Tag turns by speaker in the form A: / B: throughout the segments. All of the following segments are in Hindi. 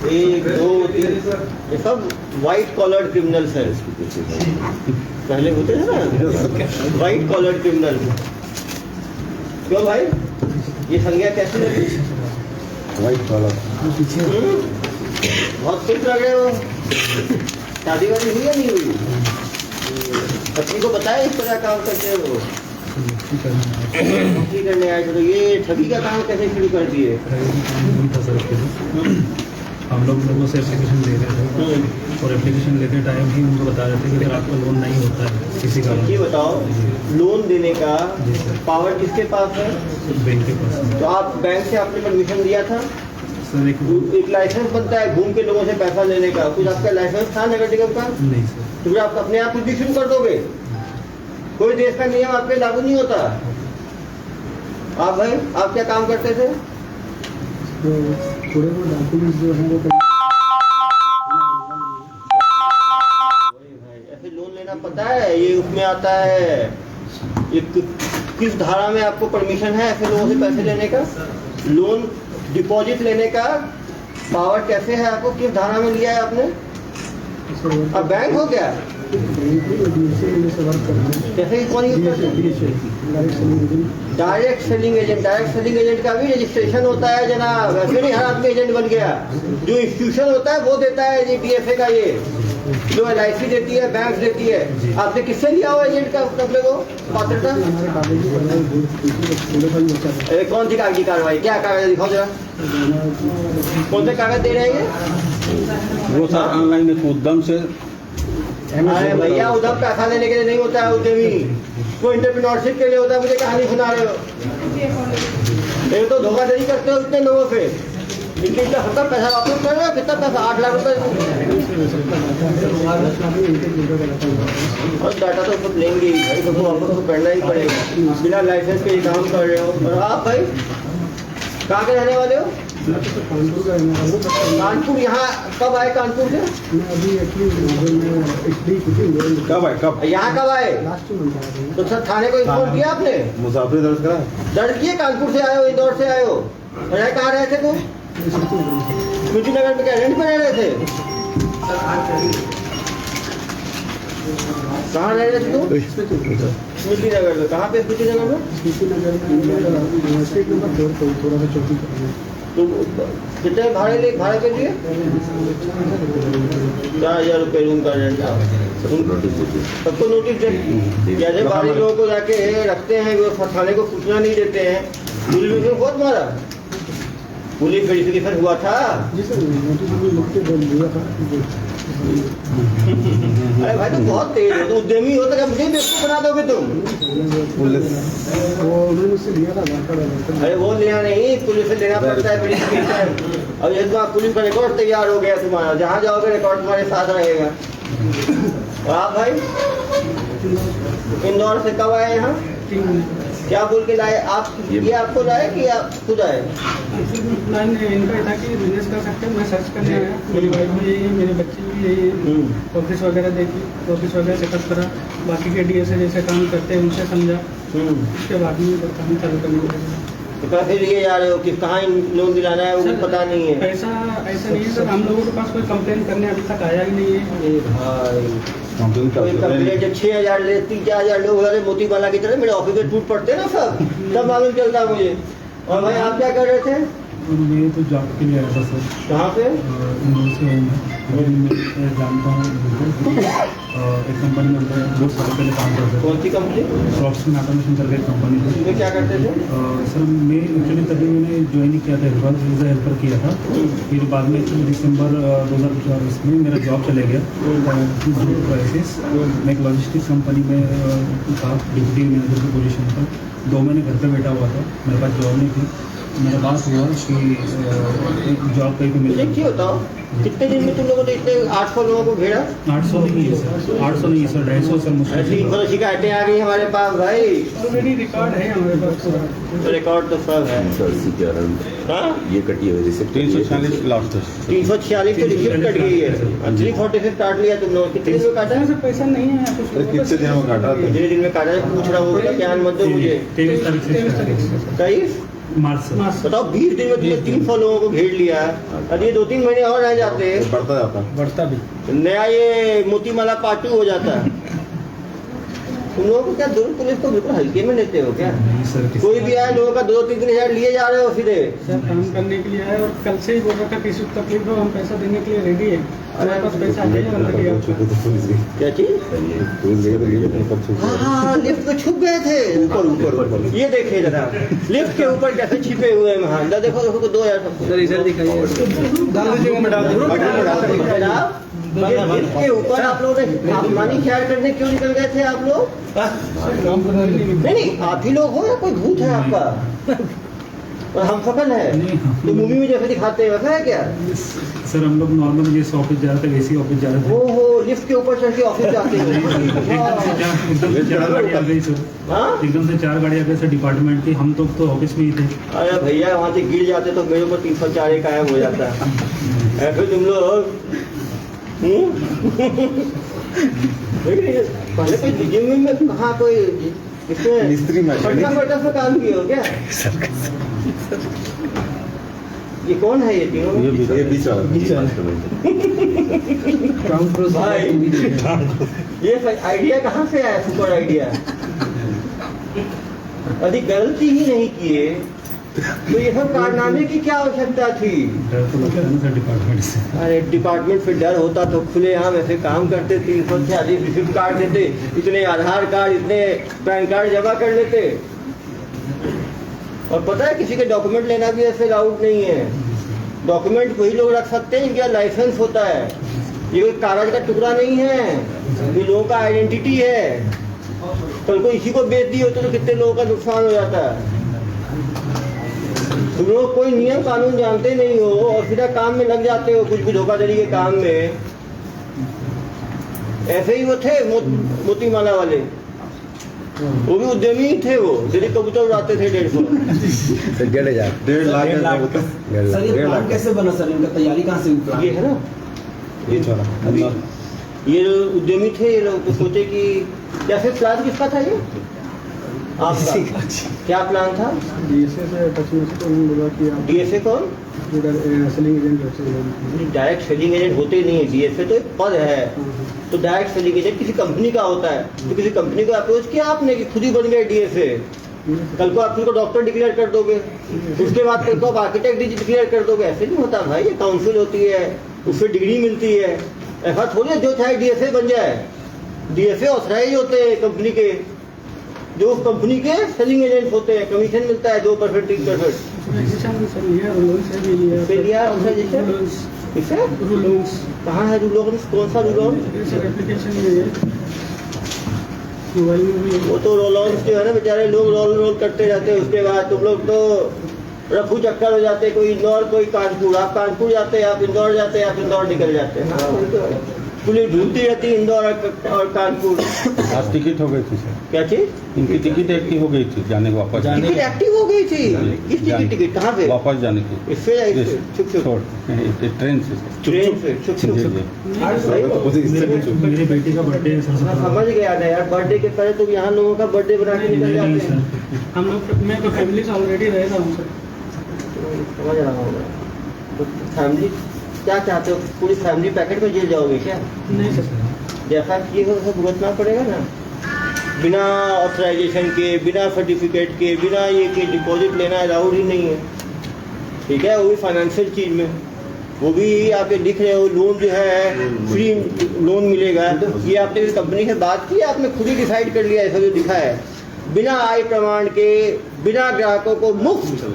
A: 1 2 3 ये सब वाइट कॉलर क्रिमिनल्स हैं। पहले होते थे ना वाइट कॉलर क्रिमिनल। क्यों भाई ये संज्ञा कैसी लगी?
B: वाइट कॉलर
A: बहुत खुश लग रहे हो। शादी वादी हुई या नहीं हुई? पत्नी को बताया इस तरह काम करते हो? नौकरी करने आए थे। तो ये ठगी का काम कैसे शुरू कर दिए?
C: हम लोगों से एप्लीकेशन ले रहे थे और एप्लीकेशन लेते टाइम ही उनको बता रहे थे कि अगर आपका लोन नहीं होता है किसी का।
A: ये बताओ लोन देने का पावर किसके पास है?
C: बैंक के पास।
A: तो आप बैंक से आपने परमिशन दिया था?
C: सर
A: एक लाइसेंस बनता है घूम के लोगों से पैसा लेने का, कुछ आपका लाइसेंस था नगर निगम का?
C: नहीं सर।
A: तो फिर आप अपने आप कुछ भी शुरू कर दोगे? कोई देश का नियम आप पे लागू नहीं होता। आप भाई आप क्या काम करते थे?
D: थोड़े बहुत डॉक्यूमेंट्स जो हैं वो
A: ऐसे लोन लेना पता है? ये उसमें आता है ये किस धारा में आपको परमिशन है ऐसे लोगों से पैसे लेने का? लोन डिपॉजिट लेने का पावर कैसे है आपको? किस धारा में लिया है आपने? अब बैंक हो गया कैसे? कौन यूज करते हैं? Direct selling agent. Direct selling agent का भी रजिस्ट्रेशन होता है जनाब। वैसे नहीं हर आदमी एजेंट बन गया। जो इंस्टीट्यूशन होता है वो देता है ये DFA का, ये जो LIC देती है, बैंक देती है। आपने किससे लिया हुआ एजेंट का अपने को पात्रता? कौन सी कागजी कार्रवाई? क्या कागज दिखाओ जरा। कौन से कागज दे रहे हैं ये?
B: वो सर ऑनलाइन में उद्यम से।
A: अरे भैया उधर पैसा लेने के लिए नहीं होता है उद्यमी, वो एंटरप्रेन्योरशिप के लिए होता है। मुझे कहानी सुना रहे हो? ये तो धोखाधड़ी करते हो इतने लोगों से। इनके इतना सबका पैसा वापस कर रहे हो? कितना पैसा? 8 लाख रुपए। और डाटा तो सब लेंगे ही भाई, सबको वापस तो करना ही पड़ेगा। बिना लाइसेंस के ये काम कर रहे हो। और आप भाई कहाँ के रहने वाले हो? कानपुर। यहाँ कब आए कानपुर से?
B: कब आए? कब
A: यहाँ कब आए? तो सर थाने को इन्फॉर्म किया आपने?
B: मुसाफिर दर्ज करा?
A: दर्ज किए? कानपुर से आए हो, इंदौर से आए हो? रह कहाँ रहे थे तुम? स्मृति नगर में क्या रेंट पे रह रहे थे? कहाँ रह रहे थे तुम? स्मृति नगर में। कहाँ पे स्मृति नगर में? तो कितने भाड़े पे लिए? 4000 रुपये रूम का रेंट। सबको नोटिस दे। जैसे बाहरी लोगों को जाके रखते हैं वो थाने को सूचना नहीं देते हैं। पुलिस ने बहुत मारा। पुलिस वेरिफिकेशन हुआ था? अरे भाई तुम बहुत तेज हो, तो उद्यमी हो तो क्या मुझे बेवकूफ बना दोगे तुम?
B: पुलिस
D: उन्होंने मुझसे लिया था।
A: अरे वो लिया नहीं, पुलिस से लेना पड़ता है वेरिफिकेशन। अब ये तो पुलिस का रिकॉर्ड तैयार हो गया तुम्हारा, जहाँ जाओगे रिकॉर्ड तुम्हारे साथ रहेगा। और आप भाई इंदौर से कब आए यहाँ? क्या बोल के लाए आप? ये आपको लाए कि आप खुद आए?
D: इनका था कि बिजनेस कर सकते हैं। मैं सर्च करने आया, मेरी वाइफ भी यही है, मेरे बच्चे भी यही है। ऑफिस वगैरह देखी, ऑफिस वगैरह सेटअप करा, बाकी के DSA जैसे काम करते हैं उनसे समझा, उसके बाद में काम चालू करने लगा।
A: तो पैसे लिए जा रहे हो कि कहाँ लोन दिलाना है वो पता नहीं है?
D: पैसा ऐसा नहीं है सर, हम लोगों के पास कोई कंप्लेन करने अभी तक आया ही नहीं है।
A: भाई कंप्लेन जब 6000 ले 3000 लोग हो मोती बाला की तरह मेरे ऑफिस में टूट पड़ते ना सब, तब मालूम चलता है मुझे। और भाई आप क्या कर रहे थे?
C: मैं तो जॉब के लिए आया था सर।
A: कहाँ पे?
C: मैं जानता हूँ एक कंपनी में बहुत साल पहले काम करता था।
A: कौन सी कंपनी?
C: क्रॉप्समैन ऑटोमेशन करके एक कंपनी थी।
A: उसमें क्या करते थे?
C: सर मैं एक्चुअली तभी मैंने ज्वाइन ही किया था, हेल्पर किया था। फिर बाद में दिसंबर 2024 में मेरा जॉब चले गया क्राइसिस। मैं एक लॉजिस्टिक्स कंपनी में था, डिप्टी मैनेजर की पोजीशन पर। 2 महीने घर पे बैठा हुआ था, मेरे पास जॉब नहीं थी। मेरा बात हुआ कि एक जॉब कहीं पे मिल
A: मुझे क्यों बताओ कितने दिन में तुम लोगों ने इतने 800 लोगों को घेरा?
C: 800 नहीं है सर, 800 नहीं है सर, 150 सर मुश्किल।
A: तो शिकायतें आ गई हमारे पास भाई।
D: ऑलरेडी रिकॉर्ड है हमारे पास।
A: तो रिकॉर्ड तो सब है। हाँ?
B: ये कटी हुई रिसिप्ट 346 लास्ट
A: 346 से रिसिप्ट कट गई है। 340 से काट लिया तुम लोग। कितने दिन में काटा है?
D: पैसा नहीं है
B: कितने दिन में काटा?
A: कितने दिन में काटा है? पूछ रहा हूँ, क्या मत दो मुझे।
C: 23 तारीख से।
A: 23
C: मार्च से।
D: मार्च से।
A: बताओ 20 दिन में तुमने 300 लोगों को घेर लिया है और ये 2-3 महीने और रह जाते हैं,
B: बढ़ता जाता है।
C: बढ़ता भी।
A: नया ये मोतीमाला पार्टी हो जाता है। तुम लोगों को क्या दुर्ग पुलिस को बिल्कुल हल्के में लेते हो क्या?
C: नहीं सर,
A: कोई भी आए लोगों का 2-3 हजार लिए जा रहे हो सीधे।
D: सर काम करने के लिए आए और कल से ही बोल रहा था किसी को तकलीफ हो हम पैसा देने के लिए रेडी है, हमारे पास पैसा है ऑलरेडी आपका।
B: पुलिस गई,
A: क्या चीज?
B: पुलिस गई तो ये ऊपर छुप गया।
A: हाँ, लिफ्ट में छुप गए थे ऊपर ऊपर। ये देखिए जरा, लिफ्ट के ऊपर कैसे छिपे हुए हैं महान। देखो देखो 2000 सबको
D: इधर दिखाइए।
A: जनाब, ये लिफ्ट के ऊपर आप लोग ने आसमानी ख्याल करने क्यों निकल गए थे आप लोग? नहीं नहीं, आप ही लोग हो या कोई भूत है आपका? और हम सफल है
C: नहीं,
A: तो मूवी में जैसे दिखाते हैं वैसा है क्या?
C: सर हम लोग नॉर्मल जिस ऑफिस जा रहे थे वैसी ऑफिस जा रहे थे।
A: ओहो, लिफ्ट के ऊपर चढ़ के ऑफिस जाते हैं।
C: एकदम से 4 गाड़ी आ गई सर।
A: हाँ?
C: एकदम से 4 गाड़ी आ गई सर डिपार्टमेंट की। हम तो ऑफिस में ही थे।
A: अरे भैया वहाँ से गिर जाते तो मेरे ऊपर 304 गायब हो जाता। ऐसे तुम लोग पहले कोई जिम में कहाँ कोई इसमें
B: मिस्त्री में
A: फटा से काम किए हो क्या? ये कौन है ये तीनों?
B: ये बीच वाला
A: भाई ये आइडिया कहाँ से आया? Super idea. यदि गलती ही नहीं किए तो ये सब कारनामे की क्या आवश्यकता थी?
C: डर तो लगता है ना सर डिपार्टमेंट से।
A: अरे डिपार्टमेंट से डर होता तो खुलेआम ऐसे काम करते, 340 रिसिप्ट कार्ड देते, इतने आधार कार्ड, इतने पैन कार्ड जमा कर लेते। और पता है किसी के डॉक्यूमेंट लेना भी ऐसे अलाउड नहीं है। डॉक्यूमेंट वही लोग रख सकते हैं इनका लाइसेंस होता है। ये कोई कागज का टुकड़ा नहीं है, ये लोगों का आइडेंटिटी है। कल को इसी को बेच दिए होते तो कितने लोगों का नुकसान हो जाता है। तुम लोग कोई नियम कानून जानते नहीं हो और सीधा काम में लग जाते हो, कुछ भी धोखाधड़ी के काम में। ऐसे ही वो थे मोतीमाला वाले, वो भी उद्यमी ही थे। वो दिल्ली कबूतर उड़ाते थे 150।
B: 1.5 लाख
E: सर ये प्लान कैसे बना सर? इनका तैयारी कहाँ से हुई प्लान?
A: ये है ना,
B: ये छोरा अंदर
A: ये जो उद्यमी थे ये लोग तो सोचे कि कैसे प्लान किसका था ये आपका? क्या प्लान था?
D: डीएसए से टच में से तो उन्होंने बोला कि आप
A: डीएसए कौन?
D: सेलिंग एजेंट रखेंगे।
A: डायरेक्ट सेलिंग एजेंट होते नहीं है। डीएसए तो एक पद है, तो डायरेक्ट सेलिंग एजेंट किसी कंपनी का होता है। तो किसी कंपनी को अप्रोच किया आपने कि खुद ही बन गए डीएसए। कल को आप खुद को डॉक्टर डिक्लेयर कर दोगे, उसके बाद कल को आप आर्किटेक्ट डिक्लेयर कर दोगे। ऐसे नहीं होता भाई, ये काउंसिल होती है, उससे डिग्री मिलती है। ऐसा थोड़ी है जो चाहे डीएसए बन जाए। डीएसए ऑथराइज होते हैं कंपनी के, जो उस कंपनी के सेलिंग एजेंट होते हैं। कमीशन मिलता है 2%, 3%। किससे? कहाँ है रूलोन्स? कौन सा रूलोन्स?
D: एप्लीकेशन में है, मोबाइल में भी है।
A: वो तो रोलोन्स जो है ना बेचारे लोग रोल करते रहते हैं। उसके बाद तुम लोग तो रफू चक्कर हो जाते, कोई इंदौर कोई कानपुर। आप कानपुर जाते हैं, आप इंदौर जाते हैं, आप इंदौर निकल जाते हैं। हाँ, पुलिस ढूंढती रहती है इंदौर और कानपुर।
F: आज टिकट हो गई थी सर,
A: क्या चीज?
F: इनकी टिकट एक्टिव हो गई थी जाने को, वापस जाने
A: टिकट एक्टिव हो गई थी? किस चीज की टिकट? कहाँ से?
F: वापस जाने की।
A: इससे या इससे? छुप छुप
F: छोड़ ट्रेन से सर।
A: ट्रेन से छुप छुप।
F: जी जी।
C: मेरी बेटी का बर्थडे है सर।
A: मैं समझ गया ना यार, बर्थडे के पहले तुम यहाँ लोगों का बर्थडे बना के निकल
C: नहीं
A: जाते हैं।
C: सर,
D: हम लोग मैं तो फैमिली से ऑलरेडी रह रहा हूँ सर।
A: समझ रहा हूँ मैं। तो फैमिली क्या चाहते हो? पूरी फैमिली पैकेट में जेल जाओगे क्या?
D: नहीं सर,
A: जैसा किए हो वैसा भुगतना पड़ेगा ना। बिना ऑथराइजेशन के, बिना सर्टिफिकेट के, बिना ये के डिपॉजिट लेना अलाउड ही नहीं है। ठीक है, वो भी फाइनेंशियल चीज में, वो भी आप ये लिख रहे हो लोन जो है फ्री लोन मिलेगा। ये आपने कंपनी से बात की, आपने खुद ही डिसाइड कर लिया ऐसा जो लिखा है? बिना आय प्रमाण के, बिना ग्राहकों को मुफ्त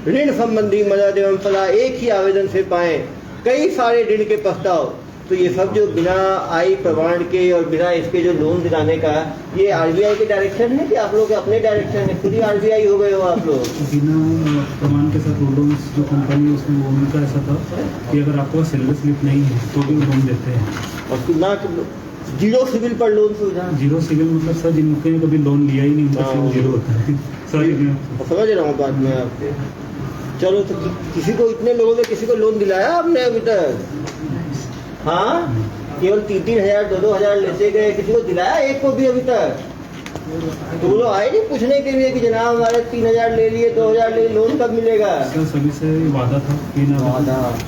A: ऋण संबंधी मदद एवं सलाह एक ही आवेदन से पाएं, कई सारे ऋण के प्रस्ताव। तो ये सब जो बिना आय प्रमाण के और बिना इसके जो लोन दिलाने का, ये आरबीआई के डायरेक्शन है कि आप लोग अपने डायरेक्शन है? खुद ही आरबीआई हो गए हो आप लोग।
C: बिना प्रमाण के साथ वो लोन जो कंपनी है उसमें वो उनका ऐसा था कि अगर आपको सैलरी स्लिप नहीं है तो भी लोन देते हैं।
A: और ना जीरो सिविल पर लोन सुविधा।
C: जीरो सिविल मतलब सर जिनके कभी लोन लिया ही नहीं उनका सिविल जीरो होता है सर।
A: समझ रहा हूँ बात में आपके। चलो तो किसी को, इतने लोगों ने किसी को लोन दिलाया आपने अभी तक? हाँ, केवल 3-3 हजार 2-2 हजार लेते गए, किसी को दिलाया एक को भी अभी तक? तो वो लोग आए नहीं पूछने के लिए कि जनाब हमारे 3,000 ले लिए, 2,000 ले लिए, लोन कब मिलेगा?
C: सर सभी से वादा था कि ना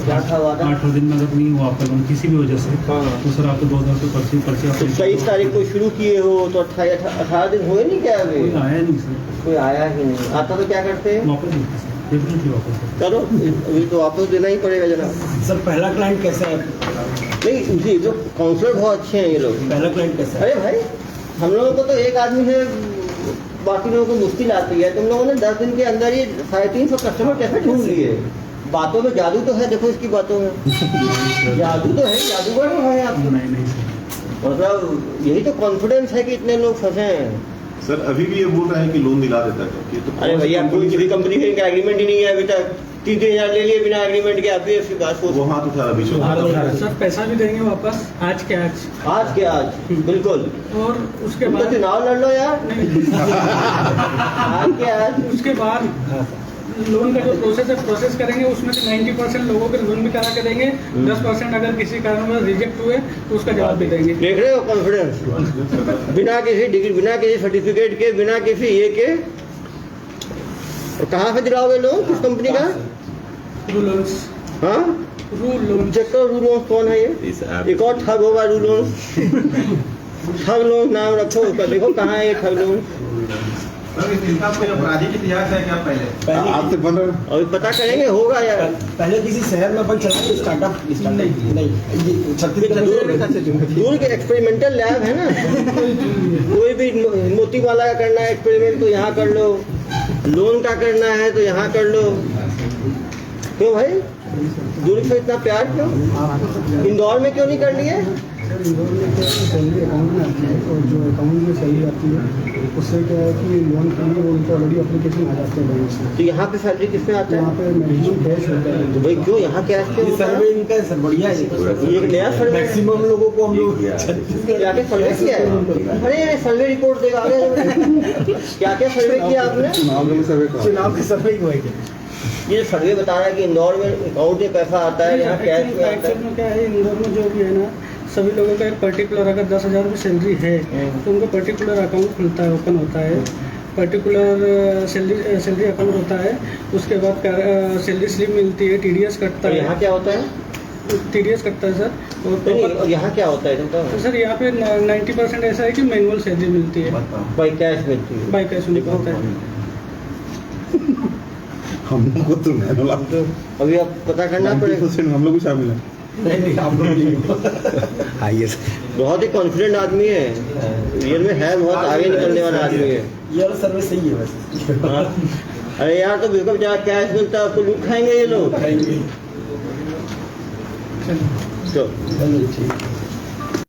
A: क्या था वादा?
C: 8 दिन में अगर नहीं हुआ आपका लोन किसी भी वजह से
A: हाँ।
C: तो सर आपको 2,000 रुपये पर्ची
A: तो 23 तारीख को शुरू किए हो तो 18 दिन हुए नहीं क्या अभी?
C: कोई आया नहीं सर,
A: कोई आया ही नहीं। आता तो क्या करते हैं?
C: वापस देते सर, डेफिनेटली वापस देते।
A: चलो अभी तो वापस देना ही पड़ेगा जनाब।
E: सर पहला क्लाइंट कैसा है?
A: नहीं उसी जो काउंसलर बहुत अच्छे हैं ये लोग।
E: पहला क्लाइंट कैसा है?
A: अरे भाई हम लोगों को तो एक आदमी से बाकी लोगों को मुश्किल आती है। तुम लोगों ने 10 दिन के अंदर ही 350 कस्टमर कैसे ढूंढ लिए? बातों में जादू तो है, देखो इसकी बातों में जादू तो है, जादूगर तो है आप।
C: नहीं सर,
A: मतलब यही तो कॉन्फिडेंस है कि इतने लोग फंसे हैं।
G: सर अभी भी ये बोल रहे हैं कि लोन दिला देता है, ये तो
A: अरे भैया कोई किसी कंपनी का एग्रीमेंट ही नहीं है अभी तक। 3,000 ले लिए बिना एग्रीमेंट के। आप भी इसकी बात सोच।
G: वो हाथ उठा रहा बीच में।
D: सर पैसा भी देंगे वापस आज के आज,
A: आज के आज बिल्कुल।
D: और उसके
A: तुम तो
D: बाद
A: चुनाव लड़ लो यार। आज के आज
D: उसके बाद लोन का जो प्रोसेस है प्रोसेस करेंगे, उसमें से 90% लोगों के लोन भी करा के देंगे। 10% अगर किसी कारणवश रिजेक्ट हुए तो उसका जवाब भी देंगे।
A: देख रहे हो कॉन्फिडेंस? बिना किसी डिग्री, बिना किसी सर्टिफिकेट के, बिना किसी ये के। और कहाँ से दिलाओगे लोन? किस कंपनी का?
D: रू लोन्स,
A: हाँ
D: रू लोन।
A: चेक करो रू लोन्स कौन है ये।
B: इस ऐप
A: एक और ठग होगा रू लोन्स। ठग लोन नाम रखो उसका, देखो कहाँ है ये ठग लोन।
E: अपराधिक इतिहास है क्या? पहले
B: आपसे बन रहा
A: और पता करेंगे होगा यार।
E: पहले किसी शहर में अपन चल रहे स्टार्टअप नहीं छत्तीसगढ़
A: दूर के एक्सपेरिमेंटल लैब है ना। कोई भी मोती वाला का करना है एक्सपेरिमेंट तो यहाँ कर लो, लोन का करना है तो यहाँ कर लो। क्यों भाई दूर से इतना प्यार क्यों? इंदौर में क्यों नहीं कर लिए?
H: इंदौर में क्या है, सैलरी अकाउंट में आती है और जो अकाउंट में सैलरी आती है उससे क्या है कि लोन के लिए वो उनको ऑलरेडी एप्लीकेशन आ जाते हैं बैंक से।
A: तो यहाँ पे सैलरी किसमें आता
H: यहाँ
A: है?
H: पे मैक्सिमम कैश होता है।
A: तो भाई क्यों यहाँ कैश क्यों होता है?
E: सर्वे इनका सर बढ़िया है।
A: ये एक नया सर्वे
E: मैक्सिमम लोगों को हम लोग
A: क्या क्या सर्वे किया है? अरे सर्वे रिपोर्ट देगा क्या क्या सर्वे किया आपने?
B: चुनाव में सर्वे करा।
E: चुनाव के सर्वे ही हुए।
A: ये सर्वे बता रहा है कि इंदौर में अकाउंट में पैसा आता है, यहाँ कैश में आता
D: एक्चुअल
A: है।
D: में क्या है, इंदौर में जो भी है ना, सभी लोगों का एक पर्टिकुलर, अगर 10,000 रुपये सैलरी है तो उनको पर्टिकुलर अकाउंट खुलता है, ओपन होता है। पर्टिकुलर सैलरी अकाउंट होता है। उसके बाद सैलरी स्लिप मिलती है, TDS कटता
A: और
D: है।
A: यहाँ क्या होता है?
D: TDS कटता है सर।
A: नहीं, और यहाँ क्या होता है तुमका?
D: तो सर यहाँ पे 90% ऐसा है कि मैनुअल सैलरी मिलती है,
A: बाई कैश मिलती है।
D: बाई कैश नहीं होता है।
B: हम लोग को तो मैनुअल आता है।
A: अभी अब पता करना पड़ेगा।
B: 90% हम लोग भी शामिल हैं।
E: नहीं आप लोग नहीं।
B: हाईएस्ट
A: बहुत ही कॉन्फिडेंट आदमी है, रियल में है, बहुत आगे निकलने वाला आदमी है।
E: ये वाला सर्वे सही है वैसे।
A: हाँ। अरे यार तो बिल्कुल जहाँ कैश मिलता है उसको लूट खाएंगे ये लोग।
E: खाएंगे।
A: चलो
E: चलो ठीक।